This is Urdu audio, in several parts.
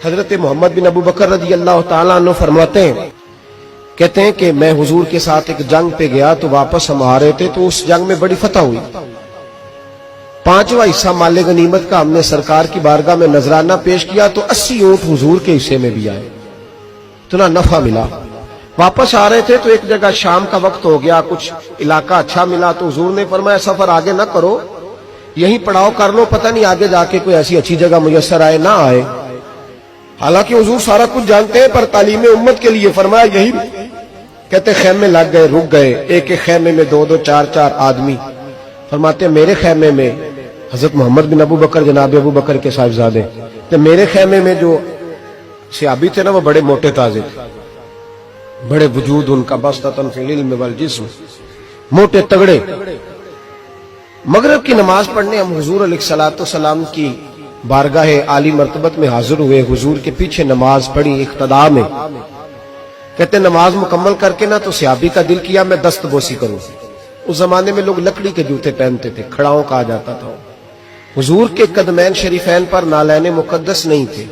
حضرت محمد بن ابو بکر رضی اللہ تعالیٰ عنہ فرماتے ہیں، کہتے ہیں کہ میں حضور کے ساتھ ایک جنگ پہ گیا تو واپس ہم آ رہے تھے تو اس جنگ میں بڑی فتح ہوئی. 5واں حصہ مال غنیمت کا ہم نے سرکار کی بارگاہ میں نذرانہ پیش کیا تو 80 اونٹ حضور کے حصے میں بھی آئے، اتنا نفع ملا. واپس آ رہے تھے تو ایک جگہ شام کا وقت ہو گیا، کچھ علاقہ اچھا ملا تو حضور نے فرمایا سفر آگے نہ کرو، یہیں پڑاؤ کر لو، پتہ نہیں آگے جا کے کوئی ایسی اچھی جگہ میسر آئے نہ آئے. حالانکہ حضور سارا کچھ جانتے ہیں پر تعلیم امت کے لیے فرمایا یہی. کہتے خیمے لگ گئے، رک گئے، ایک ایک خیمے میں 2-2 4-4 آدمی. فرماتے میرے خیمے میں حضرت محمد بن ابو بکر جناب ابو بکر کے صاحبزادے، تو میرے خیمے میں جو صحابی تھے نا وہ بڑے موٹے تازے تھے، بڑے وجود ان کا بسطۃ فی العلم والجسم، موٹے تگڑے. مغرب کی نماز پڑھنے ہم حضور علیہ الصلوۃ والسلام کی بارگاہ عالی مرتبت میں حاضر ہوئے، حضور کے پیچھے نماز پڑھی اقتداء میں. کہتے نماز مکمل کر کے نا تو صحابی کا دل کیا میں دست بوسی کروں. اس زمانے میں لوگ لکڑی کے جوتے پہنتے تھے، کھڑاؤں کہا جاتا تھا. حضور کے قدمین شریفین پر نالین مقدس نہیں تھے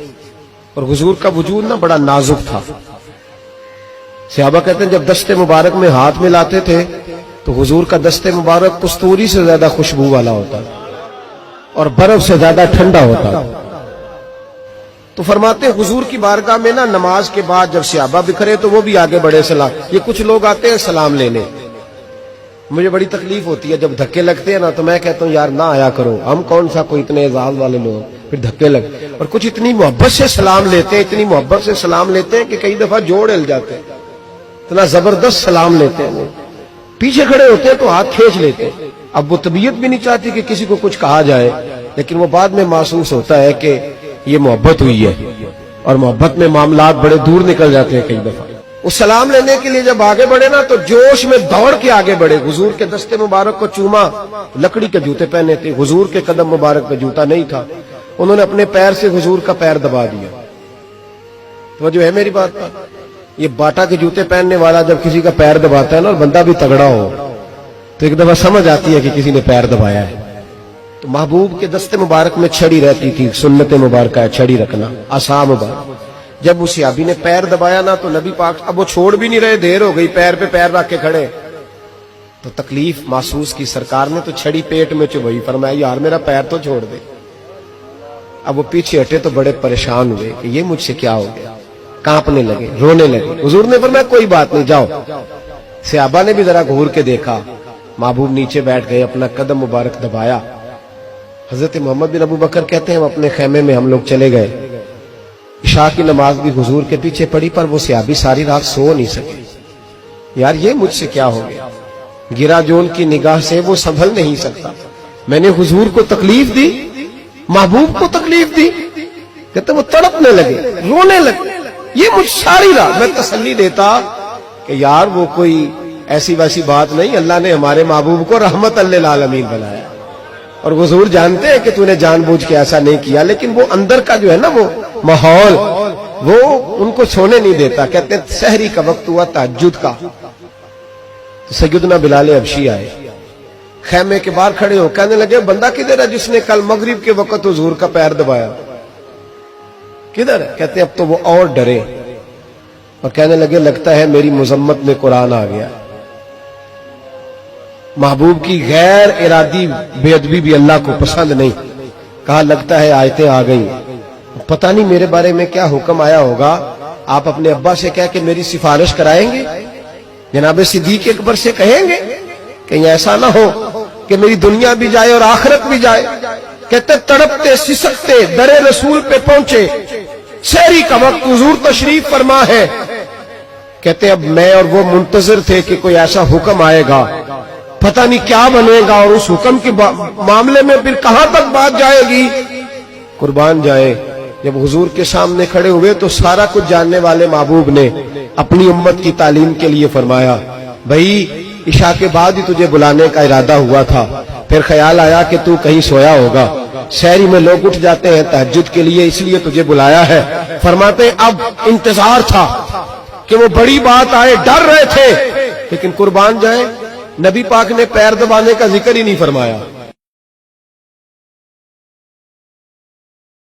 اور حضور کا وجود نا بڑا نازک تھا. صحابہ کہتے ہیں جب دست مبارک میں ہاتھ ملاتے تھے تو حضور کا دست مبارک کستوری سے زیادہ خوشبو والا ہوتا اور برف سے زیادہ ٹھنڈا ہوتا. تو فرماتے ہیں حضور کی بارگاہ میں نا نماز کے بعد جب صحابہ بکھرے تو وہ بھی آگے بڑھے سلام. یہ کچھ لوگ آتے ہیں سلام لینے، مجھے بڑی تکلیف ہوتی ہے جب دھکے لگتے ہیں نا تو میں کہتا ہوں یار نہ آیا کرو، ہم کون سا کوئی اتنے اعزاز والے لوگ پھر دھکے لگ. اور کچھ اتنی محبت سے سلام لیتے ہیں، اتنی محبت سے سلام لیتے ہیں کہ کئی دفعہ جوڑ ہل جاتے ہیں، اتنا زبردست سلام لیتے ہیں. پیچھے کھڑے ہوتے ہیں تو ہاتھ کھینچ لیتے ہیں. اب وہ طبیعت بھی نہیں چاہتی کہ کسی کو کچھ کہا جائے، لیکن وہ بعد میں محسوس ہوتا ہے کہ یہ محبت ہوئی ہے اور محبت میں معاملات بڑے دور نکل جاتے ہیں. کئی دفعہ وہ سلام لینے کے لیے جب آگے بڑھے نا تو جوش میں دوڑ کے آگے بڑھے. حضور کے دستے مبارک کو چوما، لکڑی کے جوتے پہنے تھے، حضور کے قدم مبارک پہ جوتا نہیں تھا. انہوں نے اپنے پیر سے حضور کا پیر دبا دیا. تو جو ہے میری بات پر، یہ باٹا کے جوتے پہننے والا جب کسی کا پیر دباتا ہے نا اور بندہ بھی تگڑا ہو تو ایک دفعہ سمجھ آتی ہے کہ کسی نے پیر دبایا ہے. تو محبوب کے دستے مبارک میں چھڑی رہتی تھی، سنت مبارکہ ہے چھڑی رکھنا، آسام مبارک. جب اس صحابی نے پیر دبایا نا تو نبی پاک اب وہ چھوڑ بھی نہیں رہے، دیر ہو گئی، پیر پہ پیر رکھ کے کھڑے. تو تکلیف محسوس کی سرکار نے تو چھڑی پیٹ میں چبھائی، فرمایا یار میرا پیر تو چھوڑ دے. اب وہ پیچھے ہٹے تو بڑے پریشان ہوئے کہ یہ مجھ سے کیا ہو گیا، کانپنے لگے، رونے لگے. حضور نے فرمایا کوئی بات نہیں جاؤ. صحابہ نے بھی ذرا گھور کے دیکھا، محبوب نیچے بیٹھ گئے، اپنا قدم مبارک دبایا. حضرت محمد بن ابو بکر کہتے ہیں ہم اپنے خیمے میں ہم لوگ چلے گئے. عشاء کی نماز بھی حضور کے پیچھے پڑھی پر وہ صحابی ساری رات سو نہیں سکے. یار یہ مجھ سے کیا ہو گیا، گرا جول کی نگاہ سے وہ سنبھل نہیں سکتا، میں نے حضور کو تکلیف دی، محبوب کو تکلیف دی. کہتے وہ تڑپنے لگے، رونے لگے. یہ مجھ ساری رات میں تسلی دیتا کہ یار وہ کوئی ایسی ویسی بات نہیں، اللہ نے ہمارے محبوب کو رحمت للعالمین بنایا اور حضور جانتے ہیں کہ تو نے جان بوجھ کے ایسا نہیں کیا. لیکن وہ اندر کا جو ہے نا وہ ماحول وہ ان کو سونے نہیں دیتا. کہتے ہیں سحری کا وقت ہوا تہجد کا تو سیدنا بلال حبشی آئے، خیمے کے باہر کھڑے ہو کہنے لگے بندہ کدھر ہے جس نے کل مغرب کے وقت حضور کا پیر دبایا، کدھر ہے؟ کہتے ہیں اب تو وہ اور ڈرے اور کہنے لگے لگتا ہے میری مذمت میں قرآن آ گیا. محبوب کی غیر ارادی بے ادبی بھی اللہ کو پسند نہیں. کہا لگتا ہے آیتیں آ گئی، پتہ نہیں میرے بارے میں کیا حکم آیا ہوگا. آپ اپنے ابا سے کہہ کے میری سفارش کرائیں گے، جناب صدیق اکبر سے کہیں گے کہیں ایسا نہ ہو کہ میری دنیا بھی جائے اور آخرت بھی جائے. کہتے تڑپتے سسکتے درے رسول پہ پہنچے، سحری کا وقت حضور تشریف فرما ہے. کہتے اب میں اور وہ منتظر تھے کہ کوئی ایسا حکم آئے گا، پتہ نہیں کیا بنے گا اور اس حکم کے معاملے میں پھر کہاں تک بات جائے گی. قربان جائے جب حضور کے سامنے کھڑے ہوئے تو سارا کچھ جاننے والے محبوب نے اپنی امت کی تعلیم کے لیے فرمایا بھائی عشاء کے بعد ہی تجھے بلانے کا ارادہ ہوا تھا، پھر خیال آیا کہ تو کہیں سویا ہوگا، سحری میں لوگ اٹھ جاتے ہیں تہجد کے لیے، اس لیے تجھے بلایا ہے. فرماتے اب انتظار تھا کہ وہ بڑی بات آئے، ڈر رہے تھے، لیکن قربان جائے نبی پاک نے پیر دبانے کا ذکر ہی نہیں فرمایا.